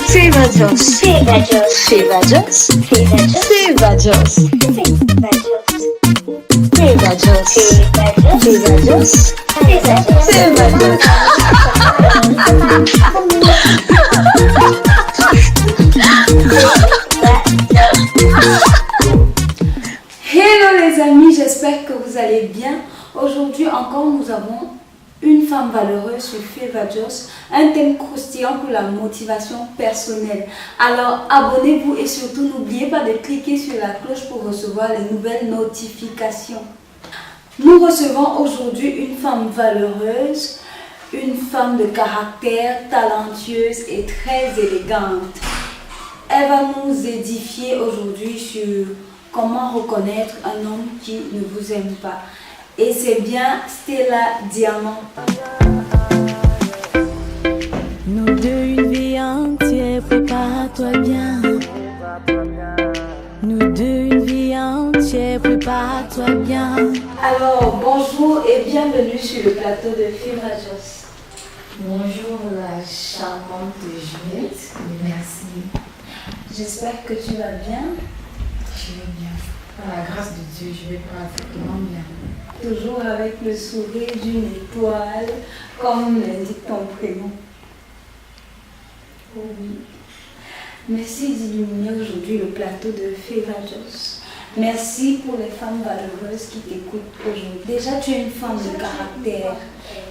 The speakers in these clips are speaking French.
Fever Joss. Fever Joss. Fever Joss. Fever Joss. Fever Joss. Fever Joss. Fever Hello les amis, j'espère que vous allez bien. Aujourd'hui encore, nous avons une femme valeureuse sur Fever Joss, un thème croustillant pour la motivation personnelle. Alors abonnez-vous et surtout n'oubliez pas de cliquer sur la cloche pour recevoir les nouvelles notifications. Nous recevons aujourd'hui une femme valeureuse, une femme de caractère, talentueuse et très élégante. Elle va nous édifier aujourd'hui sur comment reconnaître un homme qui ne vous aime pas. Et c'est bien Stella Diamant. Nous deux, une vie entière, prépare-toi bien. Nous deux, une vie entière, prépare-toi bien. Alors, bonjour et bienvenue sur le plateau de Fever Joss. Bonjour la charmante Juliette, merci. J'espère que tu vas bien. Je vais bien. Par la grâce de Dieu, je vais parfaitement bien. Toujours avec le sourire d'une étoile, comme l'indique ton prénom. Oh oui. Merci d'illuminer aujourd'hui le plateau de Fever Joss. Merci pour les femmes valeureuses qui t'écoutent aujourd'hui. Déjà, tu es une femme de caractère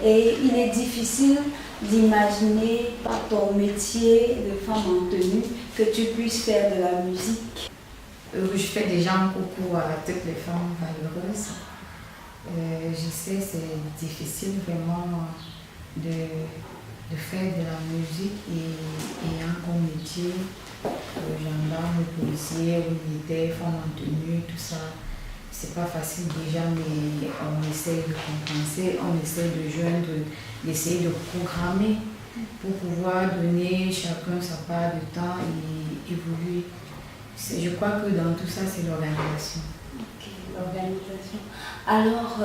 et il est difficile d'imaginer par ton métier de femme en tenue que tu puisses faire de la musique. Je fais déjà un coucou à toutes les femmes valeureuses. Je sais c'est difficile vraiment de faire de la musique et un bon métier. Gendarme, policier, militaire, femme en tenue, tout ça. C'est pas facile déjà, mais on essaie de compenser, on essaie de joindre, d'essayer de programmer pour pouvoir donner chacun sa part de temps et évoluer. Je crois que dans tout ça, c'est l'organisation. Ok, l'organisation. Alors,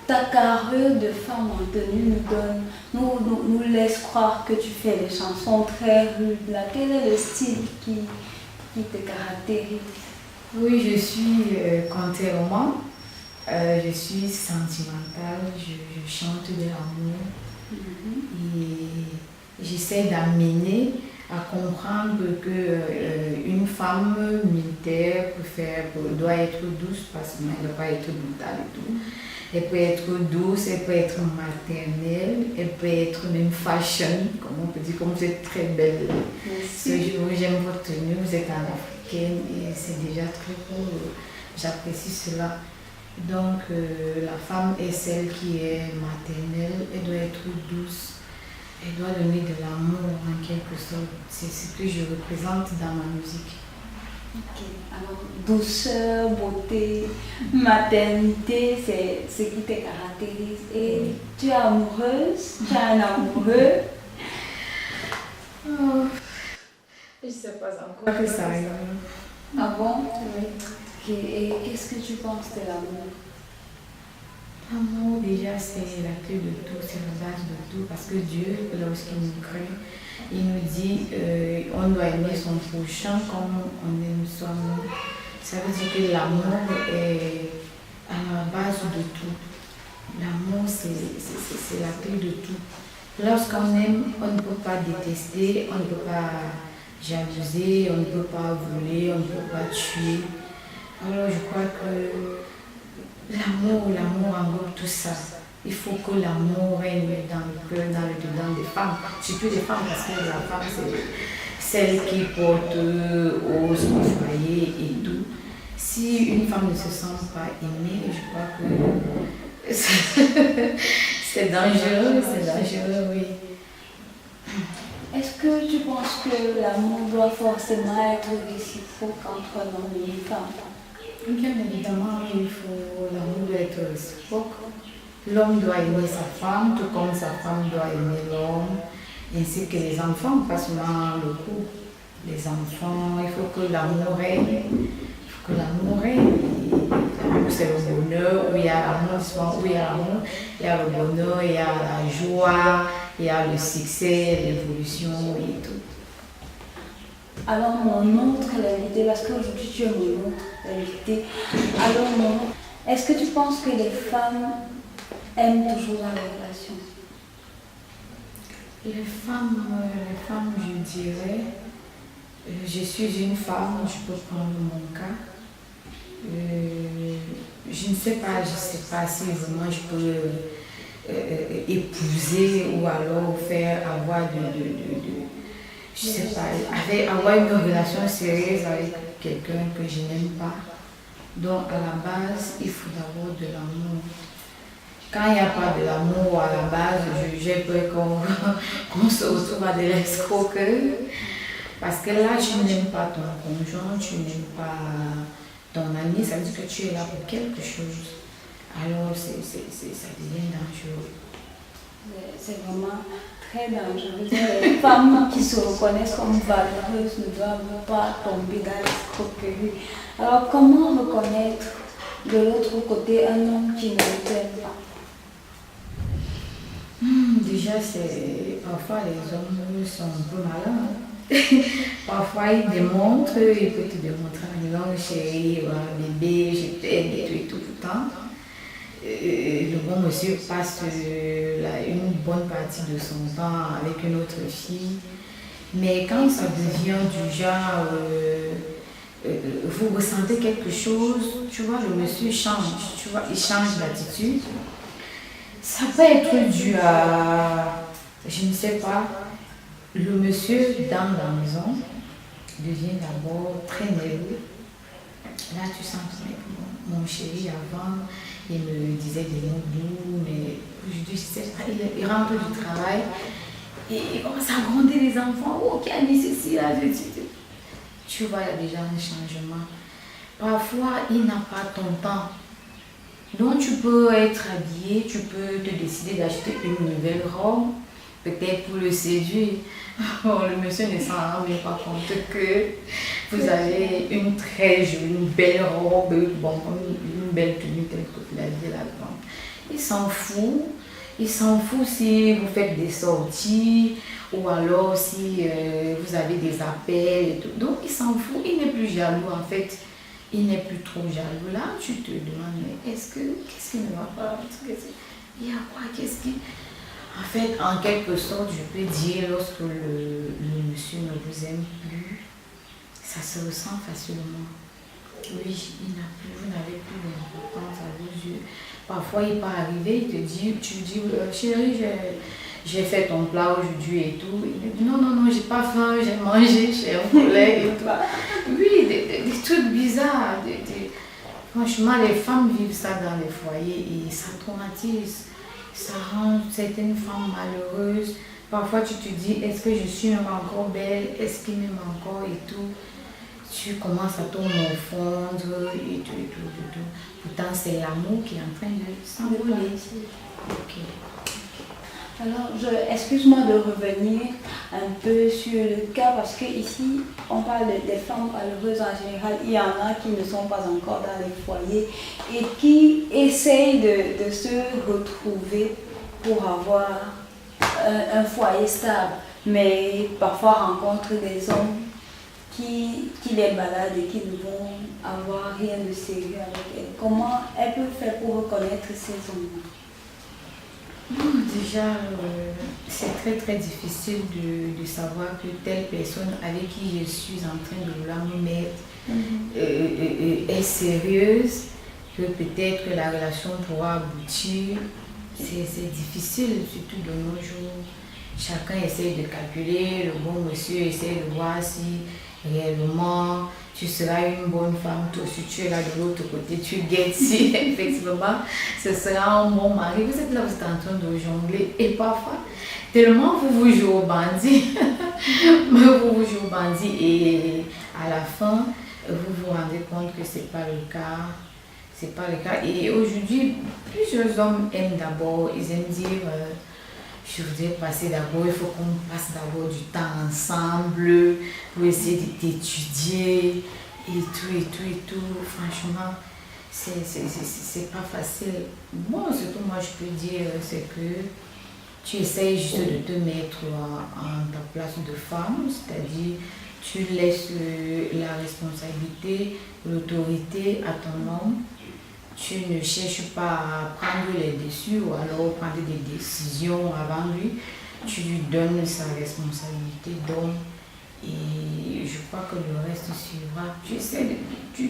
ta carrure de femme en tenue nous laisse croire que tu fais des chansons très rudes. Là. Quel est le style qui te caractérise? Oui, je suis contrairement, je suis sentimentale, je chante de l'amour et j'essaie d'amener à comprendre qu'une femme militaire doit être douce parce qu'elle ne doit pas être brutale et tout. Elle peut être douce, elle peut être maternelle, elle peut être même fashion, comme on peut dire, comme vous êtes très belle. Ce jour, j'aime votre tenue, vous êtes en africaine et c'est déjà très beau, j'apprécie cela. Donc la femme est celle qui est maternelle, elle doit être douce, elle doit donner de l'amour en quelque sorte. C'est ce que je représente dans ma musique. Ok, alors douceur, beauté, maternité, c'est ce qui te caractérise. Et tu es amoureuse, tu as un amoureux. Oh, je ne sais pas encore que ça arrive. Ah bon? Oui. Ok, et qu'est-ce que tu penses de l'amour? L'amour, déjà, c'est la clé de tout, c'est la base de tout, parce que Dieu, lorsqu'il nous crée, il nous dit on doit aimer son prochain comme on aime soi-même. Ça veut dire que l'amour est à la base de tout. L'amour, c'est la clé de tout. Lorsqu'on aime, on ne peut pas détester, on ne peut pas jalouser, on ne peut pas voler, on ne peut pas tuer. Alors je crois que l'amour englobe tout ça. Il faut que l'amour règne dans le cœur, dans le dedans des femmes, surtout des femmes, parce que la femme c'est celle qui porte au foyer et tout. Si une femme ne se sent pas aimée, je crois que c'est dangereux, oui. Est-ce que tu penses que l'amour doit forcément être réciproque entre un homme et une femme? Bien évidemment, l'amour doit être réciproque. L'homme doit aimer sa femme, tout comme sa femme doit aimer l'homme, ainsi que les enfants, pas seulement le couple. Les enfants, il faut que l'amour règne. L'amour, c'est le bonheur, où il y a l'amour, il y a le bonheur, il y a la joie, il y a le succès, l'évolution et tout. Alors mon autre invité, parce qu'aujourd'hui tu es mon autre invité, alors est-ce que tu penses que les femmes aiment toujours dans les relations? Les femmes, je dirais, je suis une femme, je peux prendre mon cas. Je ne sais pas si vraiment je peux épouser ou alors avoir je sais pas, avoir une relation sérieuse avec quelqu'un que je n'aime pas. Donc à la base, il faut d'abord de l'amour. Quand il n'y a pas de l'amour à la base, j'ai peur qu'on se retrouve à de l'escroquerie. Parce que là, tu n'aimes pas ton conjoint, tu n'aimes pas ton ami, ça veut dire que tu es là pour quelque chose. Alors, ça devient dangereux. C'est vraiment très dangereux. Les femmes qui se reconnaissent comme valeureuses ne doivent pas tomber dans l'escroquerie. Alors, comment reconnaître de l'autre côté un homme qui ne t'aime pas? Déjà, parfois les hommes sont un peu malins. Parfois, ils peuvent te démontrer en disant chérie, bébé, je t'aime et tout le temps. Le bon monsieur passe une bonne partie de son temps avec une autre fille. Mais quand ça devient du genre, vous ressentez quelque chose, tu vois, le monsieur change, tu vois, il change d'attitude. Ça peut être dû à, je ne sais pas, le monsieur dans la maison devient d'abord très nerveux. Là, tu sens que mon chéri, avant, il me disait des mots doux, mais aujourd'hui, je sais pas, il rentre du travail et il commence à gronder les enfants. Oh, qui a mis ceci là, tu vois, il y a déjà un changement. Parfois, il n'a pas ton temps. Donc tu peux être habillé, tu peux te décider d'acheter une nouvelle robe, peut-être pour le séduire. Oh, le monsieur ne s'en rend même pas compte que vous avez une très jolie, une belle robe, une belle tenue telle que vous l'avez là-dedans. Il s'en fout. Il s'en fout si vous faites des sorties ou alors si vous avez des appels et tout. Donc il s'en fout, il n'est plus jaloux en fait. Il n'est plus trop jaloux. Là, tu te demandes, mais qu'est-ce qui ne va pas? Il y a quoi? En fait, en quelque sorte, je peux dire, lorsque le monsieur ne vous aime plus, ça se ressent facilement. Oui, vous n'avez plus d'importance à vos yeux. Parfois, il peut arriver, tu dis, chérie, j'ai fait ton plat aujourd'hui et tout. Il dit, non, j'ai pas faim, j'ai mangé chez un collègue et tout. Oui, des trucs bizarres. Franchement, les femmes vivent ça dans les foyers et ça traumatise. Ça rend certaines femmes malheureuses. Parfois, tu te dis, est-ce que je suis même encore belle? Est-ce qu'il m'aime encore et tout? Tu commences à te morfondre et tout. Pourtant, c'est l'amour qui est en train de s'envoler. Ok. Alors, excuse-moi de revenir un peu sur le cas parce que ici, on parle des femmes malheureuses en général. Il y en a qui ne sont pas encore dans les foyers et qui essayent de se retrouver pour avoir un foyer stable, mais parfois rencontrent des hommes qui les baladent et qui ne vont avoir rien de sérieux avec elles. Comment elles peuvent faire pour reconnaître ces hommes-là? Déjà, c'est très très difficile de savoir que telle personne avec qui je suis en train de vouloir me mettre est sérieuse, que peut-être que la relation pourra aboutir. C'est difficile, surtout de nos jours. Chacun essaie de calculer, le bon monsieur essaie de voir si réellement tu seras une bonne femme, toi si tu es là de l'autre côté, tu guettes si effectivement ce sera un bon mari. Vous êtes là, vous êtes en train de jongler et parfois, tellement vous jouez au bandit, et à la fin, vous vous rendez compte que ce n'est pas le cas. C'est pas le cas. Et aujourd'hui, plusieurs hommes aiment d'abord, ils aiment dire je voudrais passer d'abord, il faut qu'on passe d'abord du temps ensemble pour essayer d'étudier et tout. Franchement, c'est pas facile. Bon, ce que moi je peux dire, c'est que tu essayes juste de te mettre en ta place de femme, c'est-à-dire tu laisses la responsabilité, l'autorité à ton homme. Tu ne cherches pas à prendre les dessus ou alors prendre des décisions avant lui. Tu lui donnes sa responsabilité d'homme et je crois que le reste suivra. Tu essaies tu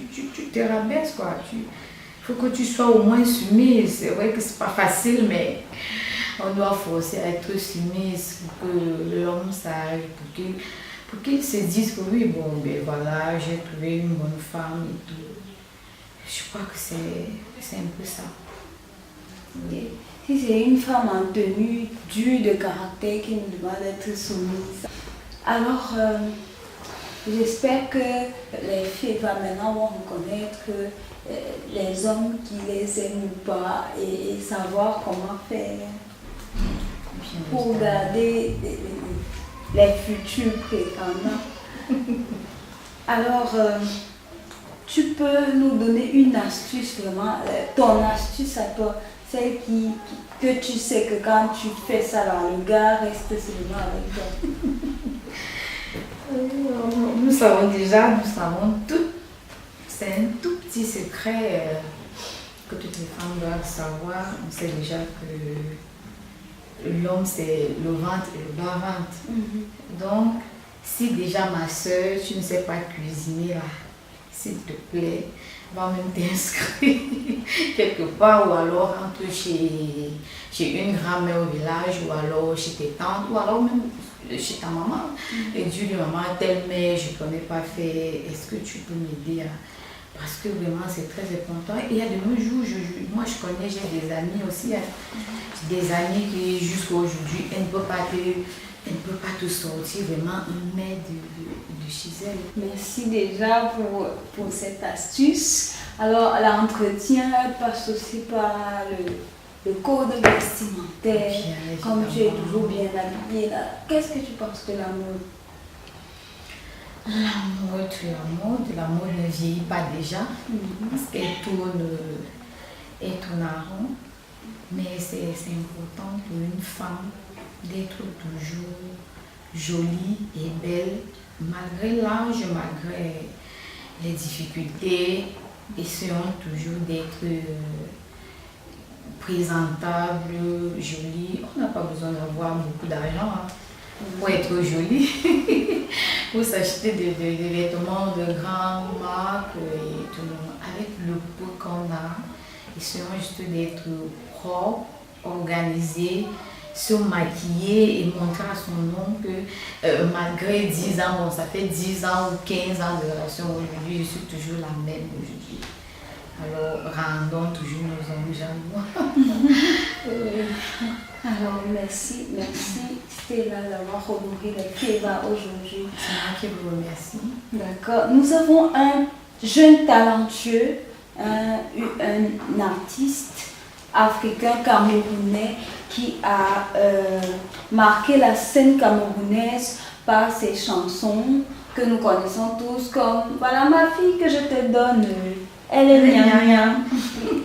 te rabaisses quoi. Il faut que tu sois au moins soumise. C'est vrai que c'est pas facile, mais on doit forcer à être soumise pour que l'homme sache, pour qu'il se dise que oui, bon, ben voilà, j'ai trouvé une bonne femme et tout. Je crois que c'est un peu ça. Oui. Si c'est une femme en tenue, dure de caractère qui nous demande d'être soumise, alors j'espère que les filles maintenant vont reconnaître les hommes qui les aiment ou pas et savoir comment faire pour garder les futurs prétendants. Alors, tu peux nous donner une astuce vraiment, ton astuce à toi, celle que tu sais que quand tu fais ça, alors le gars reste seulement avec toi. Nous savons tout. C'est un tout petit secret que toutes les femmes doivent savoir. On sait déjà que l'homme c'est le ventre et le bas-ventre. Donc, si déjà ma soeur, tu ne sais pas cuisiner là, s'il te plaît, va même t'inscrire quelque part ou alors rentre chez une grand-mère au village ou alors chez tes tantes ou alors même chez ta maman et dis-lui maman telle mère je ne connais pas faire, est-ce que tu peux m'aider parce que vraiment c'est très important. Et il y a de nos jours, moi je connais, j'ai des amis aussi, des amis qui jusqu'à aujourd'hui elles ne peuvent pas te sortir vraiment une mère de chez elle. Merci déjà pour cette astuce. Alors l'entretien passe aussi par le code vestimentaire, comme tu es toujours bien habillée là. Qu'est-ce que tu penses de la mode? La mode ne vieillit pas déjà, parce qu'elle tourne à rond. Mais c'est important pour une femme d'être toujours jolie et belle, malgré l'âge, malgré les difficultés. Essayons toujours d'être présentable, jolie. On n'a pas besoin d'avoir beaucoup d'argent pour être jolie. Pour s'acheter des vêtements de grandes marques et tout. Avec le peu qu'on a, essayons juste d'être propre, organisé, se maquiller et montrer à son homme que malgré 10 ans, bon, ça fait 10 ans ou 15 ans de relation aujourd'hui, je suis toujours la même aujourd'hui. Alors rendons toujours nos hommes jaloux. Alors merci Stella d'avoir honoré les Feva aujourd'hui. C'est moi qui vous remercie. D'accord. Nous avons un jeune talentueux, un artiste africain camerounais qui a marqué la scène camerounaise par ses chansons que nous connaissons tous comme voilà ma fille que je te donne, elle est gna.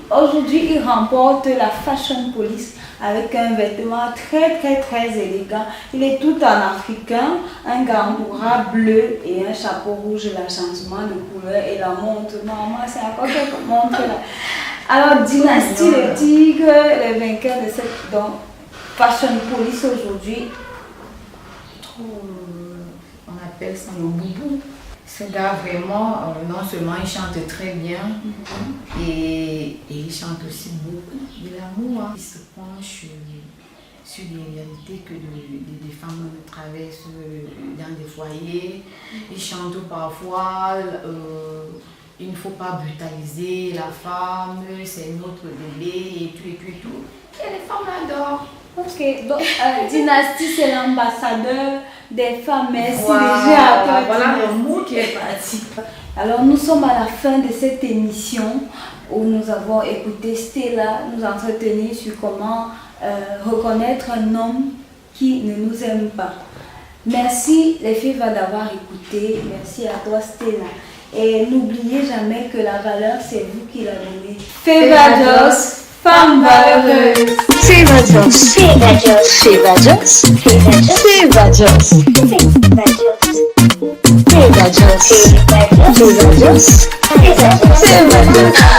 Aujourd'hui il remporte la Fashion Police avec un vêtement très élégant. Il est tout en africain, un gamboura bleu et un chapeau rouge, l'agencement de couleur et la montre. Maman, c'est encore quelques montres là. Alors, Dynastie le Tigre, les vainqueurs de cette Fashion Police aujourd'hui. On appelle ça le boubou. Ce gars vraiment, non seulement il chante très bien, et il chante aussi beaucoup de l'amour. Il se penche sur des réalités que des femmes traversent dans des foyers. Il chante parfois, il ne faut pas brutaliser la femme, c'est notre bébé et tout. Et les femmes l'adorent. Ok, donc Dynastie c'est l'ambassadeur des femmes. Merci déjà. Voilà le mot qui est parti. Alors nous sommes à la fin de cette émission où nous avons écouté Stella nous entretenir sur comment reconnaître un homme qui ne nous aime pas. Merci les filles d'avoir écouté. Merci à toi Stella. Et n'oubliez jamais que la valeur c'est vous qui la donnez. Feva Jos, femme valeureuse. Feva Jos. Feva Jos. Feva Jos. Feva Jos. Feva Jos. Feva Jos. Feva Joss. Feva Joss. Feva Joss.